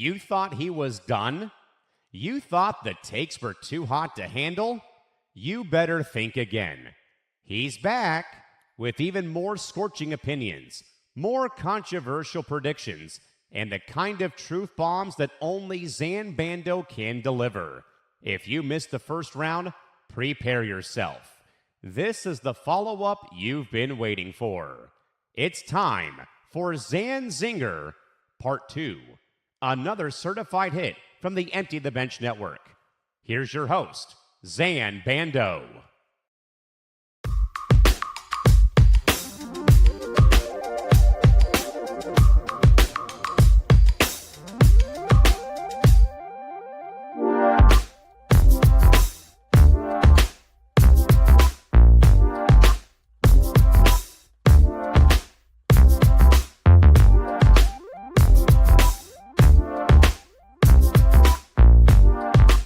You thought he was done? You thought the takes were too hot to handle? You better think again. He's back with even more scorching opinions, more controversial predictions, and the kind of truth bombs that only Zain Bando can deliver. If you missed the first round, prepare yourself. This is the follow-up you've been waiting for. It's time for Zan Zinger Part 2, another certified hit from the Empty the Bench Network. Here's your host, Zain Bando.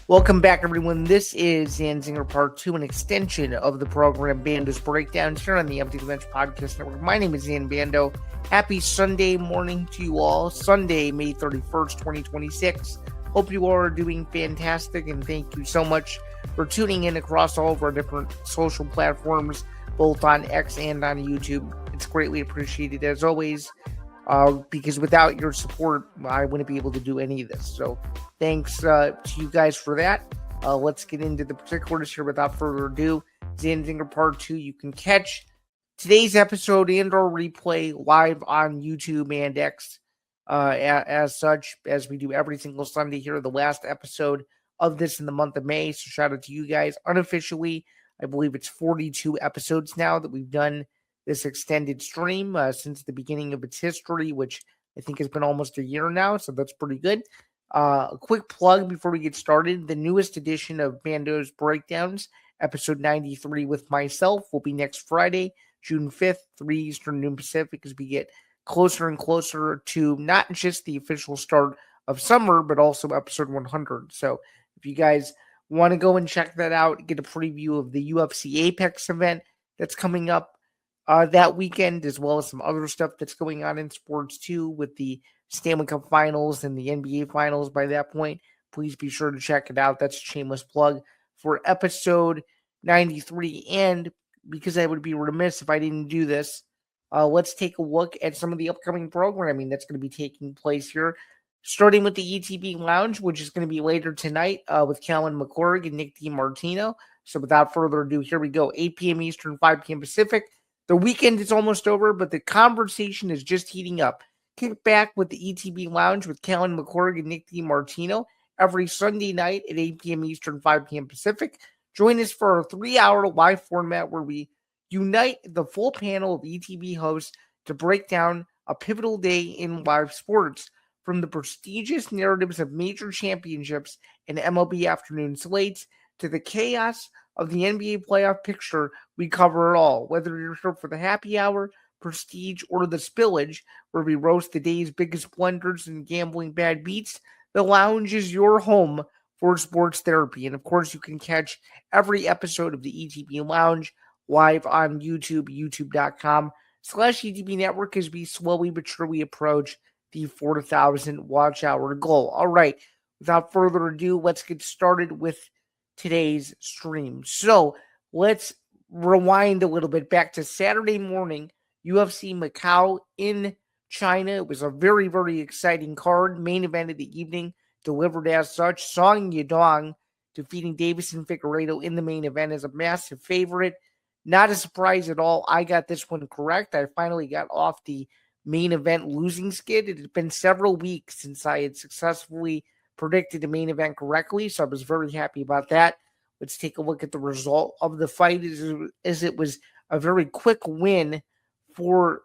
Welcome back, everyone. This is Zain Zinger Part 2, an extension of the program Bando's Breakdowns here on the Empty the Bench Podcast Network. My name is Zain Bando. Happy Sunday morning to you all. Sunday, May 31st, 2026. Hope you all are doing fantastic, and thank you so much for tuning in across all of our different social platforms, both on X and on YouTube. It's greatly appreciated, as always. Because without your support, I wouldn't be able to do any of this. So thanks to you guys for that. Let's get into the particulars here without further ado. Zain Zinger Part 2. You can catch today's episode and or replay live on YouTube and X as such, as we do every single Sunday here, the last episode of this in the month of May. So shout out to you guys. Unofficially, I believe it's 42 episodes now that we've done this extended stream since the beginning of its history, which I think has been almost a year now, so that's pretty good. A quick plug before we get started. The newest edition of Bando's Breakdowns, episode 93 with myself, will be next Friday, June 5th, 3 Eastern, noon Pacific, as we get closer and closer to not just the official start of summer, but also episode 100. So if you guys want to go and check that out, get a preview of the UFC Apex event that's coming up that weekend, as well as some other stuff that's going on in sports too, with the Stanley Cup Finals and the NBA Finals by that point. Please be sure to check it out. That's a shameless plug for episode 93. And because I would be remiss if I didn't do this, let's take a look at some of the upcoming programming that's going to be taking place here. Starting with the ETB Lounge, which is going to be later tonight with Callan McCorg and Nick DiMartino. So without further ado, here we go. 8 p.m. Eastern, 5 p.m. Pacific. The weekend is almost over, but the conversation is just heating up. Kick back with the ETB Lounge with Callan McCorg and Nick DiMartino every Sunday night at 8 p.m. Eastern, 5 p.m. Pacific. Join us for a 3-hour live format where we unite the full panel of ETB hosts to break down a pivotal day in live sports. From the prestigious narratives of major championships and MLB afternoon slates to the chaos of the NBA playoff picture, we cover it all. Whether you're here for the happy hour, prestige, or the spillage, where we roast the day's biggest blunders and gambling bad beats, the lounge is your home for sports therapy. And of course, you can catch every episode of the ETB Lounge live on YouTube, youtube.com/ETB Network, as we slowly but surely approach the 4,000 watch hour goal. All right, without further ado, let's get started with today's stream. So let's rewind a little bit back to Saturday morning, UFC Macau in China. It was a very, very exciting card. Main event of the evening, delivered as such. Song Yadong defeating Deiveson Figueiredo in the main event as a massive favorite. Not a surprise at all. I got this one correct. I finally got off the main event losing skid. It had been several weeks since I had successfully predicted the main event correctly, so I was very happy about that. Let's take a look at the result of the fight, as it was a very quick win for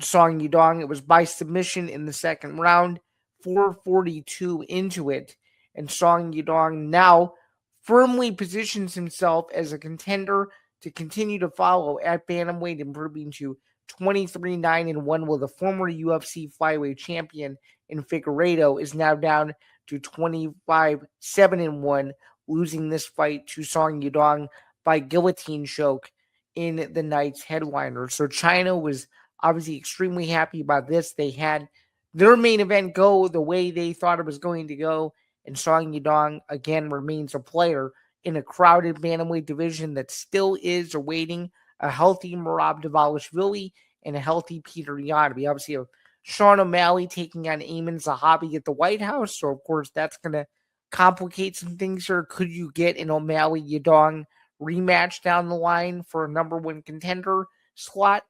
Song Yadong. It was by submission in the second round, 4:42 into it, and Song Yadong now firmly positions himself as a contender to continue to follow at bantamweight, improving to 23-9-1, while the former UFC flyweight champion in Figueiredo is now down to 25-7-1, losing this fight to Song Yadong by guillotine choke in the night's headliner. So China was obviously extremely happy about this. They had their main event go the way they thought it was going to go. And Song Yadong, again, remains a player in a crowded bantamweight division that still is awaiting a healthy Merab Dvalishvili and a healthy Peter Yan. We obviously have Sean O'Malley taking on Ayman Zahabi at the White House. So, of course, that's going to complicate some things here. Could you get an O'Malley-Yadong rematch down the line for a number one contender slot?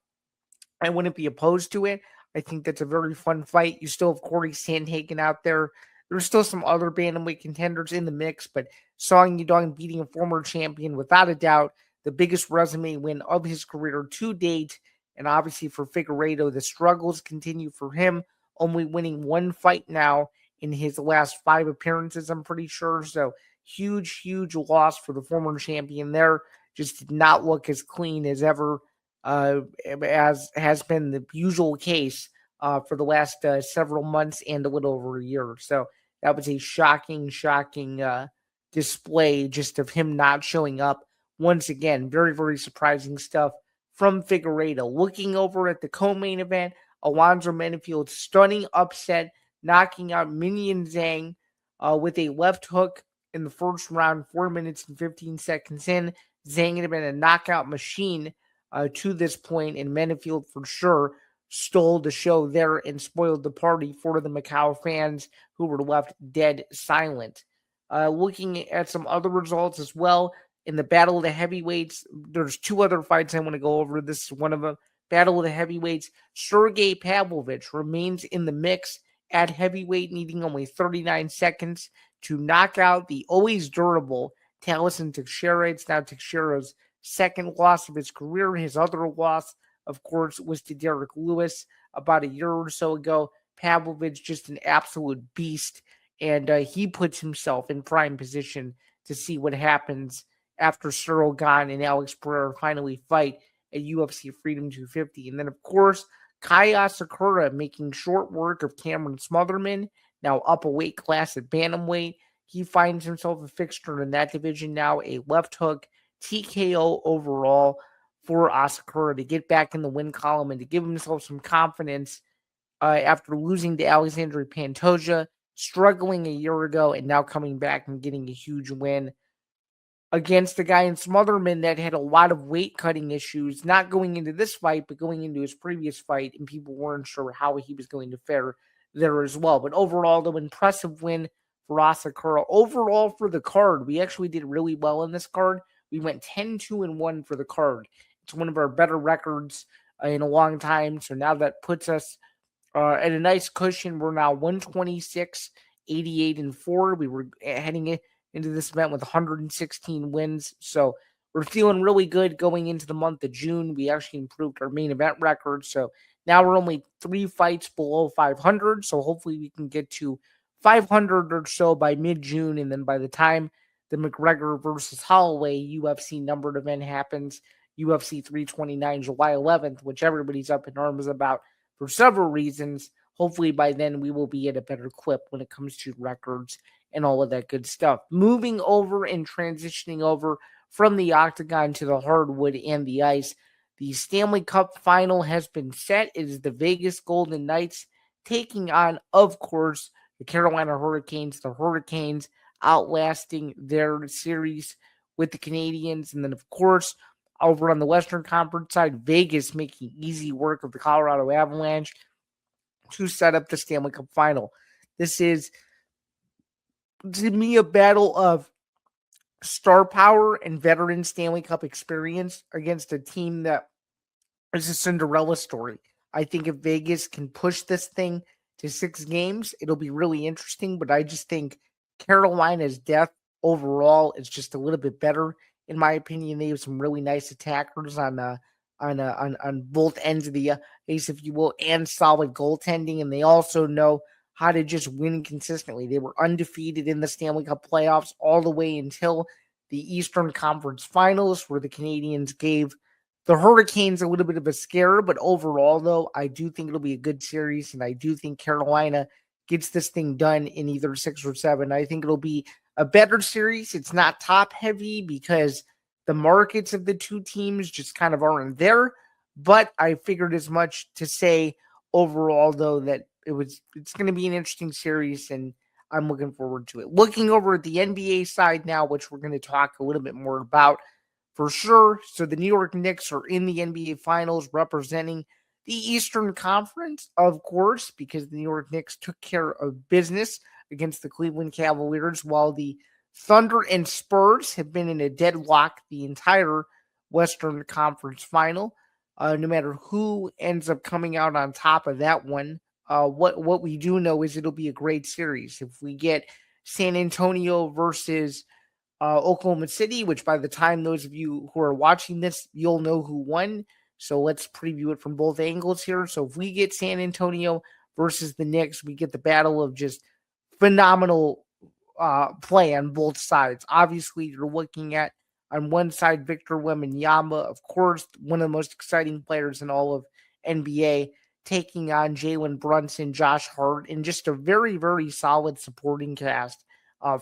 I wouldn't be opposed to it. I think that's a very fun fight. You still have Corey Sandhagen out there. There's still some other bantamweight contenders in the mix, but Song Yadong beating a former champion, without a doubt, the biggest resume win of his career to date. And obviously for Figueiredo, the struggles continue for him, only winning one fight now in his last 5 appearances, I'm pretty sure. So huge, huge loss for the former champion there. Just did not look as clean as ever, as has been the usual case for the last several months and a little over a year. So that was a shocking display just of him not showing up. Once again, very, very surprising stuff from Figueiredo. Looking over at the co-main event, Alonzo Menifield's stunning upset, knocking out Minion Zhang with a left hook in the first round, 4 minutes and 15 seconds in. Zhang had been a knockout machine to this point, and Menifield for sure stole the show there and spoiled the party for the Macau fans who were left dead silent. Looking at some other results as well, in the Battle of the Heavyweights, there's 2 other fights I want to go over. This is one of them. Battle of the Heavyweights, Sergey Pavlovich remains in the mix at heavyweight, needing only 39 seconds to knock out the always durable Taliesin Teixeira. It's now Teixeira's second loss of his career. His other loss, of course, was to Derek Lewis about a year or so ago. Pavlovich, just an absolute beast, and he puts himself in prime position to see what happens after Cyril Gane and Alex Pereira finally fight at UFC Freedom 250. And then, of course, Kaya Sakura making short work of Cameron Smotherman, now up a weight class at bantamweight. He finds himself a fixture in that division now, a left hook TKO overall for Asakura to get back in the win column and to give himself some confidence after losing to Alexandre Pantoja, struggling a year ago, and now coming back and getting a huge win against a guy in Smotherman that had a lot of weight cutting issues, not going into this fight, but going into his previous fight, and people weren't sure how he was going to fare there as well. But overall, the impressive win for Asakura. Overall, for the card, we actually did really well in this card. We went 10-2-1 for the card. It's one of our better records in a long time. So now that puts us at a nice cushion. We're now 126, 88-4. We were heading into this event with 116 wins. So we're feeling really good going into the month of June. We actually improved our main event record. So now we're only 3 fights below 500. So hopefully we can get to 500 or so by mid-June. And then by the time the McGregor versus Holloway UFC numbered event happens, UFC 329 July 11th, which everybody's up in arms about for several reasons. Hopefully by then we will be at a better clip when it comes to records and all of that good stuff. Moving over and transitioning over from the octagon to the hardwood and the ice, the Stanley Cup final has been set. It is the Vegas Golden Knights taking on, of course, the Carolina Hurricanes. The Hurricanes outlasting their series with the Canadians. And then, of course, over on the Western Conference side, Vegas making easy work of the Colorado Avalanche to set up the Stanley Cup final. This is, to me, a battle of star power and veteran Stanley Cup experience against a team that is a Cinderella story. I think if Vegas can push this thing to 6 games, it'll be really interesting, but I just think Carolina's depth overall is just a little bit better, in my opinion. They have some really nice attackers on both ends of the ice, if you will, and solid goaltending, and they also know how to just win consistently. They were undefeated in the Stanley Cup playoffs all the way until the Eastern Conference Finals, where the Canadians gave the Hurricanes a little bit of a scare. But overall, though, I do think it'll be a good series, and I do think Carolina gets this thing done in either 6 or 7. I think it'll be a better series. It's not top-heavy because the markets of the two teams just kind of aren't there. But I figured as much to say overall, though, that it's going to be an interesting series, and I'm looking forward to it. Looking over at the NBA side now, which we're going to talk a little bit more about for sure. So the New York Knicks are in the NBA Finals representing the Eastern Conference, of course, because the New York Knicks took care of business against the Cleveland Cavaliers, while the Thunder and Spurs have been in a deadlock the entire Western Conference Final. No matter who ends up coming out on top of that one, what we do know is it'll be a great series. If we get San Antonio versus Oklahoma City, which by the time those of you who are watching this, you'll know who won. So let's preview it from both angles here. So if we get San Antonio versus the Knicks, we get the battle of just phenomenal play on both sides. Obviously, you're looking at on one side Victor Wembanyama, of course, one of the most exciting players in all of NBA, taking on Jalen Brunson, Josh Hart, and just a very, very solid supporting cast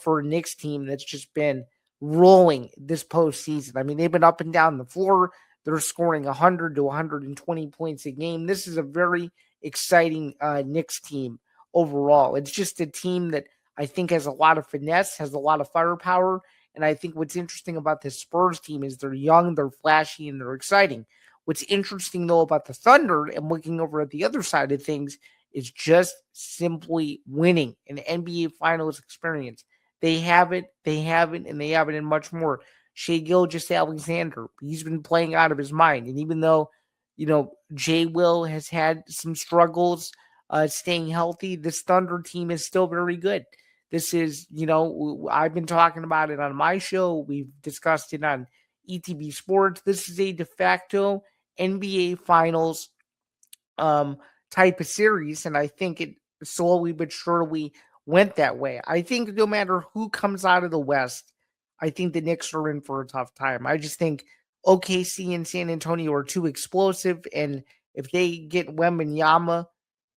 for a Knicks team that's just been rolling this postseason. I mean, they've been up and down the floor. They're scoring 100 to 120 points a game. This is a very exciting Knicks team overall. It's just a team that I think has a lot of finesse, has a lot of firepower. And I think what's interesting about this Spurs team is they're young, they're flashy, and they're exciting. What's interesting, though, about the Thunder and looking over at the other side of things is just simply winning an NBA Finals experience. They have it, and they have it in much more. Shai Gilgeous-Alexander, he's been playing out of his mind. And even though, Jay Will has had some struggles staying healthy, this Thunder team is still very good. This is, I've been talking about it on my show. We've discussed it on ETB Sports. This is a de facto NBA Finals type of series, and I think it slowly but surely went that way. I think no matter who comes out of the West, I think the Knicks are in for a tough time. I just think OKC and San Antonio are too explosive, and if they get Wembanyama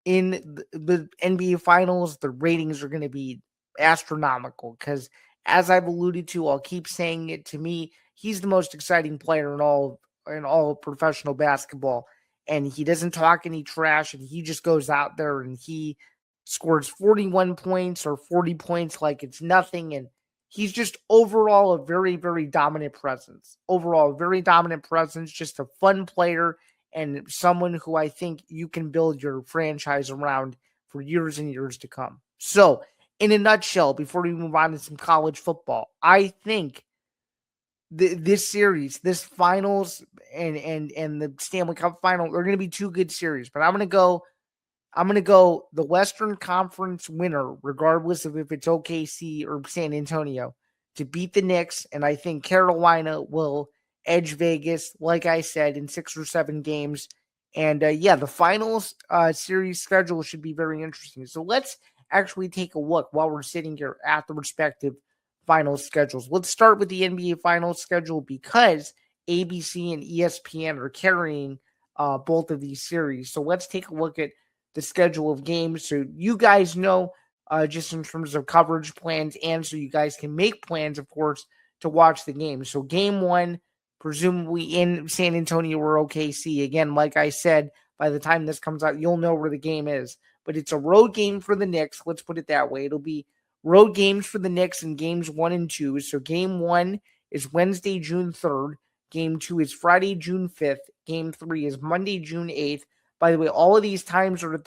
in the NBA Finals, the ratings are going to be astronomical because, as I've alluded to, I'll keep saying it, to me, he's the most exciting player in all of professional basketball, and he doesn't talk any trash, and he just goes out there and he scores 41 points or 40 points like it's nothing, and he's just overall a very, very dominant presence. Overall, a very dominant presence, just a fun player and someone who I think you can build your franchise around for years and years to come. So, in a nutshell, before we move on to some college football, I think this series, this finals and the Stanley Cup final are going to be two good series. But I'm going to go the Western Conference winner, regardless of if it's OKC or San Antonio, to beat the Knicks. And I think Carolina will edge Vegas, like I said, in 6 or 7 games. And the finals series schedule should be very interesting. So let's actually take a look while we're sitting here at the respective finals schedules. Let's start with the NBA finals schedule because ABC and ESPN are carrying both of these series. So let's take a look at the schedule of games so you guys know just in terms of coverage plans, and so you guys can make plans, of course, to watch the game. So game 1, presumably in San Antonio or OKC. Again, like I said, by the time this comes out, you'll know where the game is. But it's a road game for the Knicks. Let's put it that way. It'll be road games for the Knicks in games 1 and 2. So game 1 is Wednesday, June 3rd. Game 2 is Friday, June 5th. Game 3 is Monday, June 8th. By the way, all of these times are at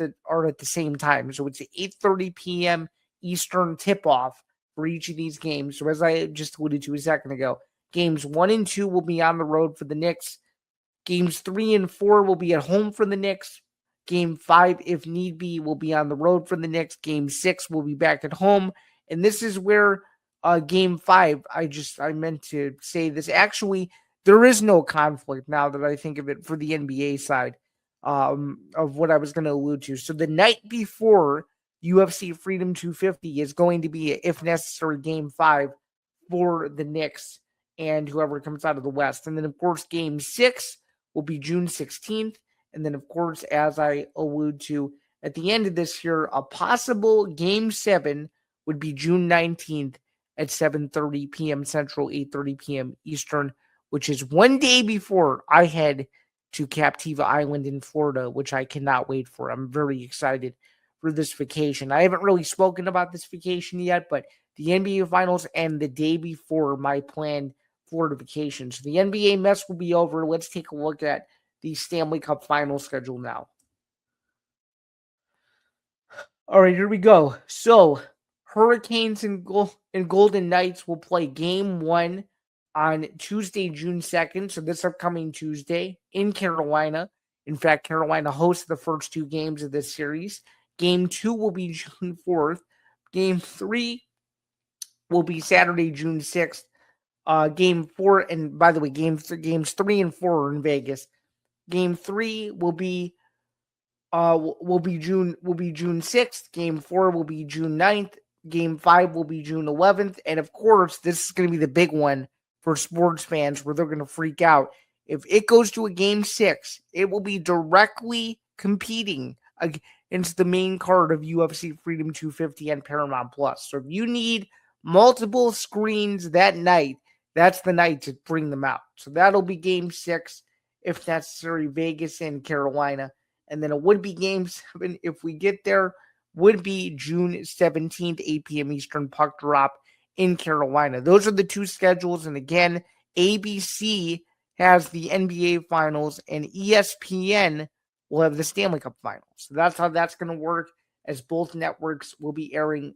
the same time. So it's 8:30 p.m. Eastern tip-off for each of these games. So as I just alluded to a second ago, games 1 and 2 will be on the road for the Knicks. Games 3 and 4 will be at home for the Knicks. Game 5, if need be, will be on the road for the Knicks. Game 6 will be back at home. And this is where Game 5, I meant to say this. Actually, there is no conflict now that I think of it for the NBA side of what I was going to allude to. So the night before UFC Freedom 250 is going to be, if necessary, Game 5 for the Knicks and whoever comes out of the West. And then, of course, Game 6 will be June 16th. And then, of course, as I allude to at the end of this year, a possible Game 7 would be June 19th at 7:30 p.m. Central, 8:30 p.m. Eastern, which is one day before I head to Captiva Island in Florida, which I cannot wait for. I'm very excited for this vacation. I haven't really spoken about this vacation yet, but the NBA Finals and the day before my planned Florida vacation. So the NBA mess will be over. Let's take a look at the Stanley Cup final schedule now. All right, here we go. So Hurricanes and Golden Knights will play game 1 on Tuesday, June 2nd. So this upcoming Tuesday in Carolina. In fact, Carolina hosts the first 2 games of this series. Game 2 will be June 4th. Game 3 will be Saturday, June 6th. Game 4, and by the way, games 3 and 4 are in Vegas. Game 3 will be June 6th. Game 4 will be June 9th. Game 5 will be June 11th. And of course, this is going to be the big one for sports fans where they're going to freak out. If it goes to a game 6, it will be directly competing against the main card of UFC Freedom 250 and Paramount Plus. So if you need multiple screens that night, that's the night to bring them out. So that'll be game 6, if necessary, Vegas and Carolina. And then it would be game 7, if we get there, would be June 17th, 8 p.m. Eastern, puck drop in Carolina. Those are the 2 schedules. And again, ABC has the NBA Finals and ESPN will have the Stanley Cup Finals. So that's how that's going to work, as both networks will be airing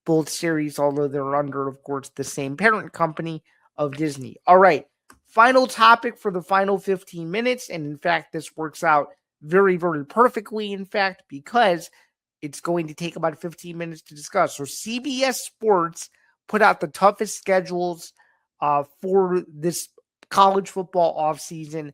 both series, although they're under, of course, the same parent company of Disney. All right, final topic for the final 15 minutes. And in fact, this works out very, very perfectly, in fact, because it's going to take about 15 minutes to discuss. So CBS Sports put out the toughest schedules for this college football offseason.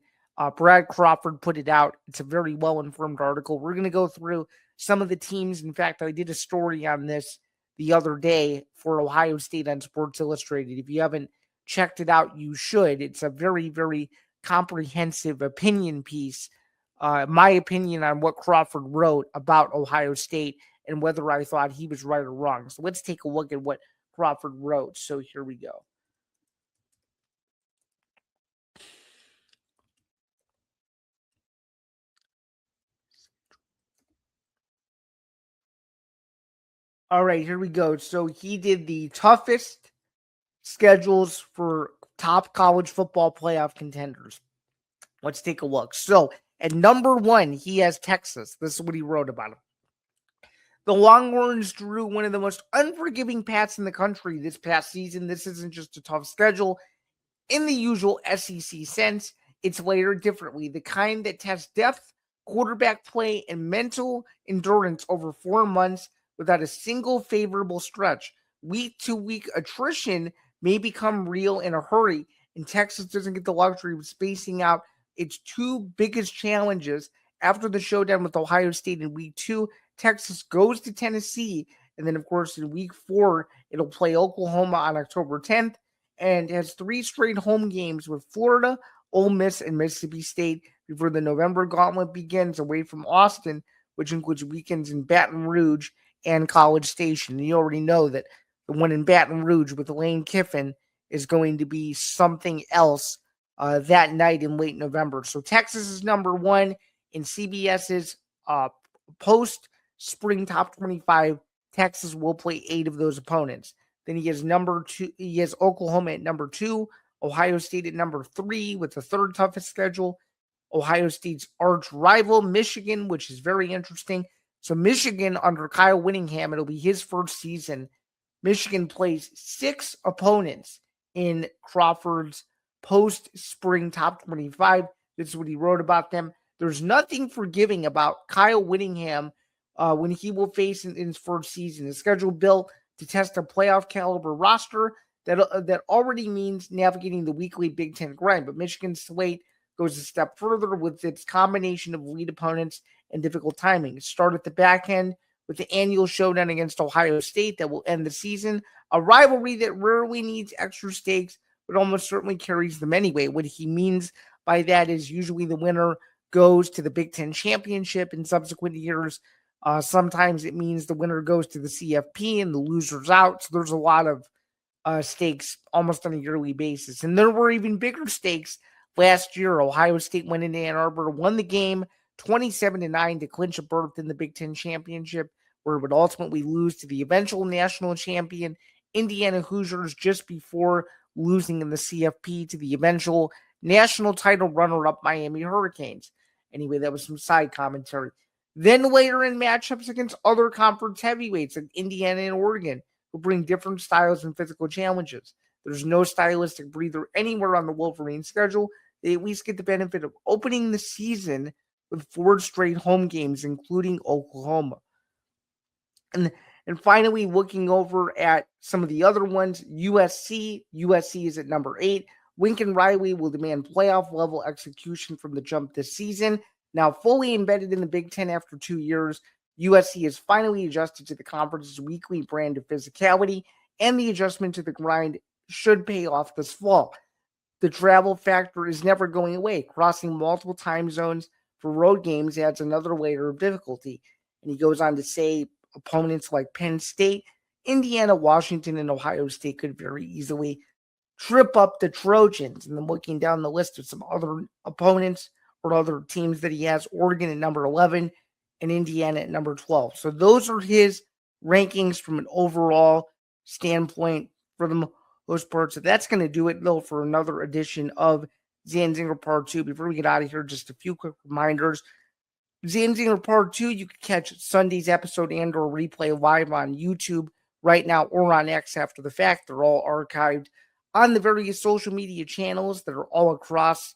Brad Crawford put it out. It's a very well-informed article. We're going to go through some of the teams. In fact, I did a story on this the other day for Ohio State on Sports Illustrated. If you haven't checked it out, you should. It's a very, very comprehensive opinion piece. My opinion on what Crawford wrote about Ohio State and whether I thought he was right or wrong. So let's take a look at what Crawford wrote. So here we go. All right, here we go. So he did the toughest schedules for top college football playoff contenders. Let's take a look. So at number 1, he has Texas. This is what he wrote about him. The Longhorns drew one of the most unforgiving paths in the country this past season. This isn't just a tough schedule in the usual SEC sense. It's layered differently, the kind that tests depth, quarterback play, and mental endurance over 4 months without a single favorable stretch. Week-to-week attrition may become real in a hurry, and Texas doesn't get the luxury of spacing out its 2 biggest challenges. After the showdown with Ohio State in week 2, Texas goes to Tennessee, and then, of course, in week 4, it'll play Oklahoma on October 10th, and has 3 straight home games with Florida, Ole Miss, and Mississippi State before the November gauntlet begins away from Austin, which includes weekends in Baton Rouge and College Station. And you already know that the one in Baton Rouge with Lane Kiffin is going to be something else that night in late November. So Texas is number 1 in CBS's post-spring top 25. Texas will play 8 of those opponents. Then he has number 2. He has Oklahoma at number 2, Ohio State at number 3 with the 3rd toughest schedule. Ohio State's arch rival, Michigan, which is very interesting. So Michigan under Kyle Whittingham, it'll be his first season. Michigan plays 6 opponents in Crawford's post-spring top 25. This is what he wrote about them. There's nothing forgiving about Kyle Whittingham when he will face in his first season. The schedule built to test a playoff caliber roster that already means navigating the weekly Big Ten grind. But Michigan's slate goes a step further with its combination of lead opponents and difficult timing. Start at the back end with the annual showdown against Ohio State that will end the season. A rivalry that rarely needs extra stakes, but almost certainly carries them anyway. What he means by that is usually the winner goes to the Big Ten championship in subsequent years. Sometimes it means the winner goes to the CFP and the loser's out. So there's a lot of stakes almost on a yearly basis. And there were even bigger stakes last year. Ohio State went into Ann Arbor, won the game 27-9 to clinch a berth in the Big Ten championship, where it would ultimately lose to the eventual national champion Indiana Hoosiers just before losing in the CFP to the eventual national title runner-up Miami Hurricanes. Anyway, that was some side commentary. Then later in matchups against other conference heavyweights like Indiana and Oregon, who bring different styles and physical challenges. There's no stylistic breather anywhere on the Wolverine schedule. They at least get the benefit of opening the season with 4 straight home games, including Oklahoma. And finally, looking over at some of the other ones, USC is at number 8. Lincoln Riley will demand playoff-level execution from the jump this season. Now fully embedded in the Big Ten after 2 years, USC has finally adjusted to the conference's weekly brand of physicality, and the adjustment to the grind should pay off this fall. The travel factor is never going away. Crossing multiple time zones for road games adds another layer of difficulty. And he goes on to say opponents like Penn State, Indiana, Washington, and Ohio State could very easily trip up the Trojans. And then looking down the list of some other opponents or other teams that he has, Oregon at number 11 and Indiana at number 12. So those are his rankings from an overall standpoint for the most part. So that's going to do it, though, for another edition of Zain Zinger Part 2. Before we get out of here, just a few quick reminders. Zain Zinger Part 2, you can catch Sunday's episode and or replay live on YouTube right now or on X after the fact. They're all archived on the various social media channels that are all across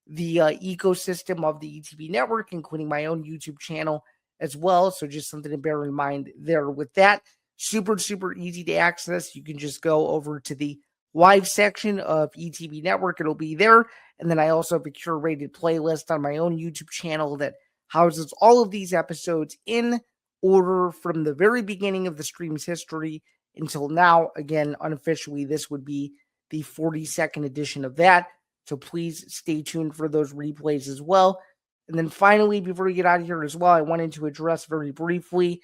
the ecosystem of the ETB network, including my own YouTube channel as well. So just something to bear in mind there with that. Super, super easy to access. You can just go over to the live section of ETB network. It'll be there. And then I also have a curated playlist on my own YouTube channel that houses all of these episodes in order from the very beginning of the stream's history until now. Again, unofficially, this would be the 42nd edition of that. So please stay tuned for those replays as well. And then finally, before we get out of here as well, I wanted to address very briefly,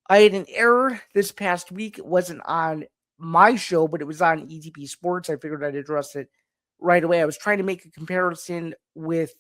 I had an error this past week. It wasn't on my show, but it was on ETP Sports. I figured I'd address it right away. I was trying to make a comparison with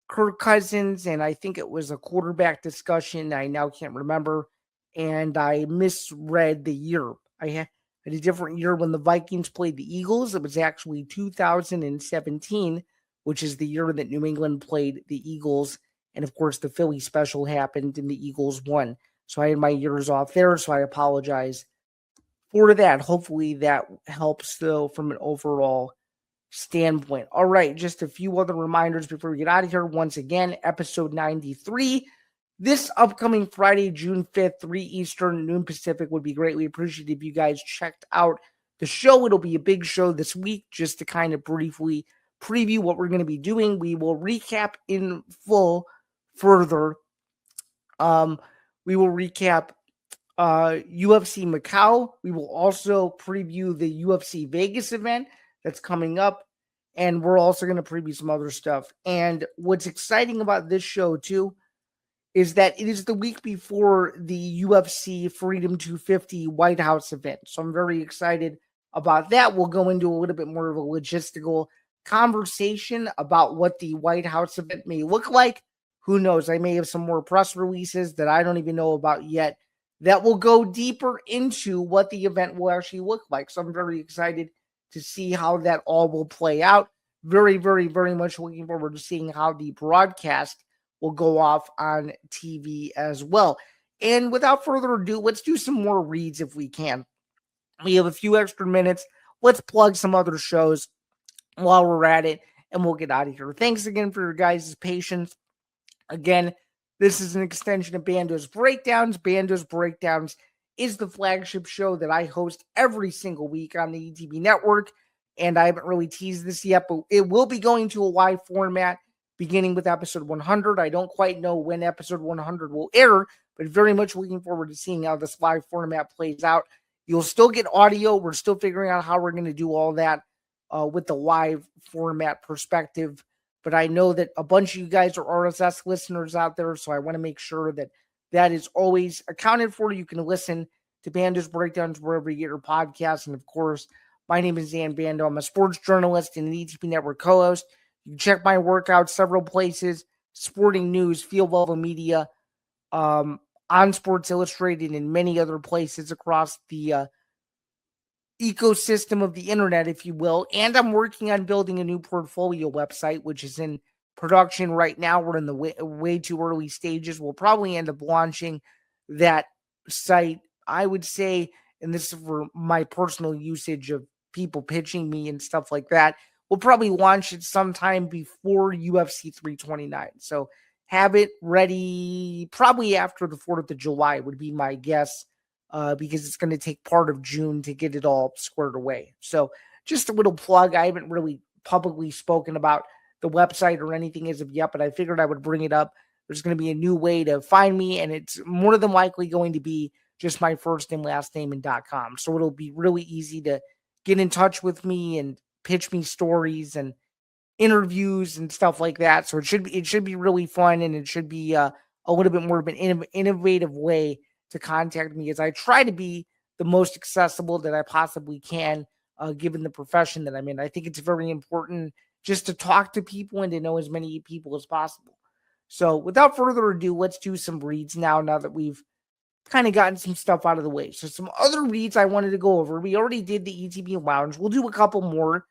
Kirk Cousins, and I think it was a quarterback discussion. I now can't remember, and I misread the year. I had a different year when the Vikings played the Eagles. It was actually 2017, which is the year that New England played the Eagles. And of course, the Philly special happened and the Eagles won. So I had my years off there. So I apologize for that. Hopefully that helps, though, from an overall standpoint. All right, just a few other reminders before we get out of here. Once again, episode 93. This upcoming Friday, June 5th, 3 Eastern, noon Pacific, would be greatly appreciated if you guys checked out the show. It'll be a big show this week, just to kind of briefly preview what we're going to be doing. We will recap in full further. We will recap UFC Macau. We will also preview the UFC Vegas event that's coming up. And we're also going to preview some other stuff. And what's exciting about this show, too, is that it is the week before the UFC Freedom 250 White House event. So I'm very excited about that. We'll go into a little bit more of a logistical conversation about what the White House event may look like. Who knows? I may have some more press releases that I don't even know about yet that will go deeper into what the event will actually look like. So I'm very excited to see how that all will play out. Very, very, very much looking forward to seeing how the broadcast will go off on TV as well. And without further ado, let's do some more reads if we can. We have a few extra minutes. Let's plug some other shows while we're at it, and we'll get out of here. Thanks again for your guys' patience. Again, this is an extension of Bando's Breakdowns. Bando's Breakdowns is the flagship show that I host every single week on the ETB network. And I haven't really teased this yet, but it will be going to a live format beginning with episode 100. I don't quite know when episode 100 will air, but very much looking forward to seeing how this live format plays out. You'll still get audio. We're still figuring out how we're going to do all that with the live format perspective. But I know that a bunch of you guys are RSS listeners out there, so I want to make sure that that is always accounted for. You can listen to Bando's Breakdowns wherever you get your podcasts. And of course, my name is Zain Bando. I'm a sports journalist and an ETP Network co-host. You can check my workouts several places. Sporting News, Field Level Media, on Sports Illustrated, and many other places across the ecosystem of the internet, if you will. And I'm working on building a new portfolio website, which is in production right now. We're in the way too early stages. We'll probably end up launching that site, I would say, and this is for my personal usage of people pitching me and stuff like that. We'll probably launch it sometime before UFC 329. So have it ready probably after the 4th of July would be my guess, because it's going to take part of June to get it all squared away. So just a little plug. I haven't really publicly spoken about the website or anything as of yet, but I figured I would bring it up. There's going to be a new way to find me, and it's more than likely going to be just my first and last name and .com. So it'll be really easy to get in touch with me and pitch me stories and interviews and stuff like that. So it should be really fun, and it should be a little bit more of an innovative way to contact me, as I try to be the most accessible that I possibly can, given the profession that I'm in. I think it's very important just to talk to people and to know as many people as possible. So without further ado, let's do some reads now that we've kind of gotten some stuff out of the way. So some other reads I wanted to go over. We already did the ETB Lounge. We'll do a couple more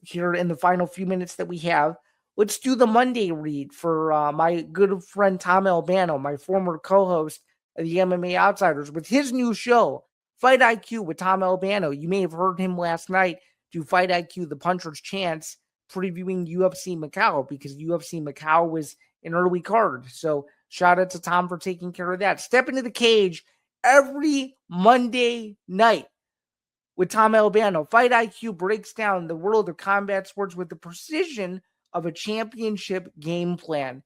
here in the final few minutes that we have. Let's do the Monday read for my good friend Tom Albano, my former co-host of the MMA Outsiders, with his new show, Fight IQ with Tom Albano. You may have heard him last night do Fight IQ, The Puncher's Chance, previewing UFC Macau, because UFC Macau was an early card. So shout out to Tom for taking care of that. Step into the cage every Monday night with Tom Albano. Fight IQ breaks down the world of combat sports with the precision of a championship game plan.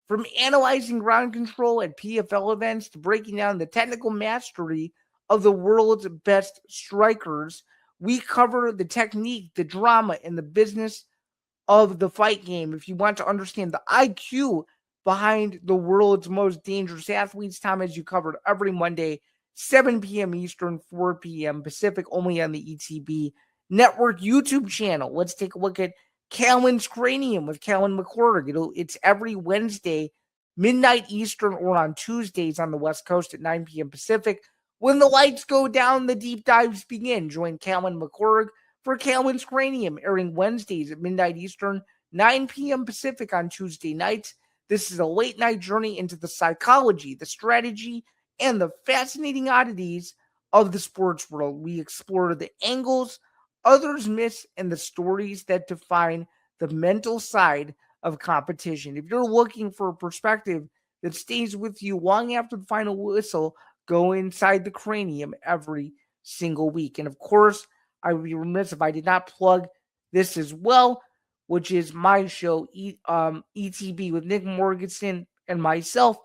From analyzing ground control at PFL events to breaking down the technical mastery of the world's best strikers, we cover the technique, the drama, and the business of the fight game. If you want to understand the IQ behind the world's most dangerous athletes, Tom has you covered every Monday, 7 p.m. Eastern, 4 p.m. Pacific, only on the ETB Network YouTube channel. Let's take a look at Callan's Cranium with Callan McClurg. It's every Wednesday, midnight Eastern, or on Tuesdays on the West Coast at 9 p.m. Pacific. When the lights go down, the deep dives begin. Join Callan McClurg for Callan's Cranium, airing Wednesdays at midnight Eastern, 9 p.m. Pacific on Tuesday nights. This is a late night journey into the psychology, the strategy, and the fascinating oddities of the sports world. We explore the angles others miss and the stories that define the mental side of competition. If you're looking for a perspective that stays with you long after the final whistle, go inside the cranium every single week. And of course, I would be remiss if I did not plug this as well, which is my show, ETB with Nick Morganson and myself,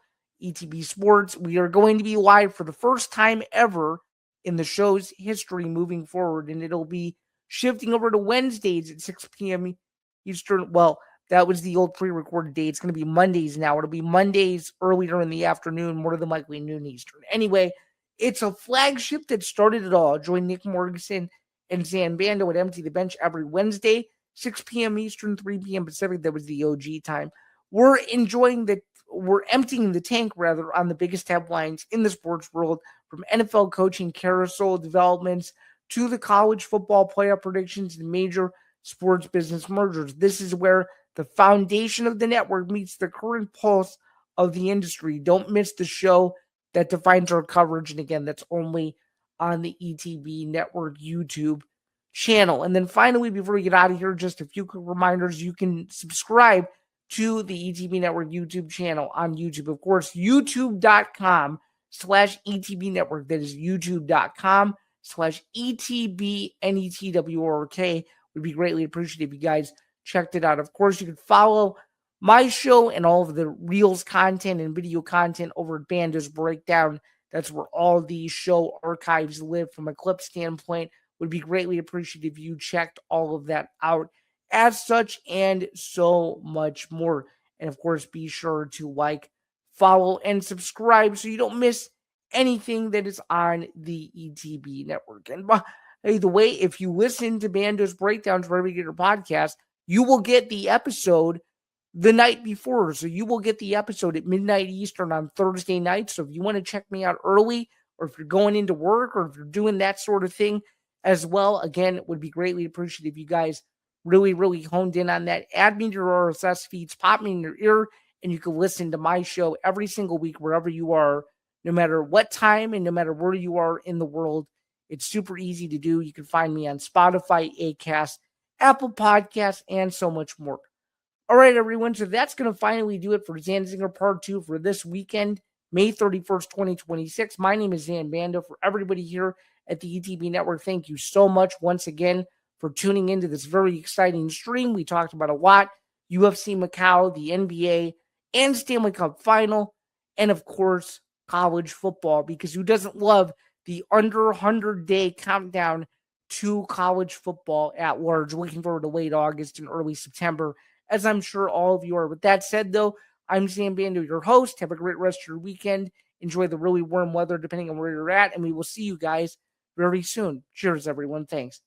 ETB Sports. We are going to be live for the first time ever in the show's history moving forward, and it'll be shifting over to Wednesdays at 6 p.m. Eastern. Well, that was the old pre-recorded day. It's going to be Mondays now. It'll be Mondays earlier in the afternoon, more than likely noon Eastern. Anyway, it's a flagship that started it all. Join Nick Morganson and Zain Bando at Empty the Bench every Wednesday, 6 p.m. Eastern, 3 p.m. Pacific. That was the OG time. We're emptying the tank, rather, on the biggest headlines in the sports world, from NFL coaching carousel developments to the college football playoff predictions and major sports business mergers. This is where the foundation of the network meets the current pulse of the industry. Don't miss the show that defines our coverage. And again, that's only on the ETB Network YouTube channel. And then finally, before we get out of here, just a few quick reminders. You can subscribe to the ETB Network YouTube channel on YouTube. Of course, youtube.com/ETB Network. That is youtube.com/ETB would be greatly appreciated if you guys checked it out. Of course, you can follow my show and all of the Reels content and video content over at Bando's Breakdown. That's where all these show archives live from a clip standpoint. Would be greatly appreciated if you checked all of that out as such, and so much more. And of course, be sure to like, follow, and subscribe so you don't miss anything that is on the ETB network. And by the way, if you listen to Bando's Breakdowns wherever you get your podcast, you will get the episode the night before. So you will get the episode at midnight Eastern on Thursday night. So if you want to check me out early, or if you're going into work, or if you're doing that sort of thing as well, again, it would be greatly appreciated if you guys really, really honed in on that. Add me to your RSS feeds, pop me in your ear, and you can listen to my show every single week wherever you are, no matter what time and no matter where you are in the world. It's super easy to do. You can find me on Spotify, Acast, Apple Podcasts, and so much more. All right, everyone. So that's going to finally do it for Zain Zinger Part 2 for this weekend, May 31st, 2026. My name is Zain Bando. For everybody here at the ETB Network, thank you so much once again for tuning into this very exciting stream. We talked about a lot: UFC Macau, the NBA, and Stanley Cup Final, and of course, college football, because who doesn't love the under 100-day countdown to college football at large? Looking forward to late August and early September, as I'm sure all of you are. With that said, though, I'm Zain Bando, your host. Have a great rest of your weekend. Enjoy the really warm weather, depending on where you're at, and we will see you guys very soon. Cheers, everyone. Thanks.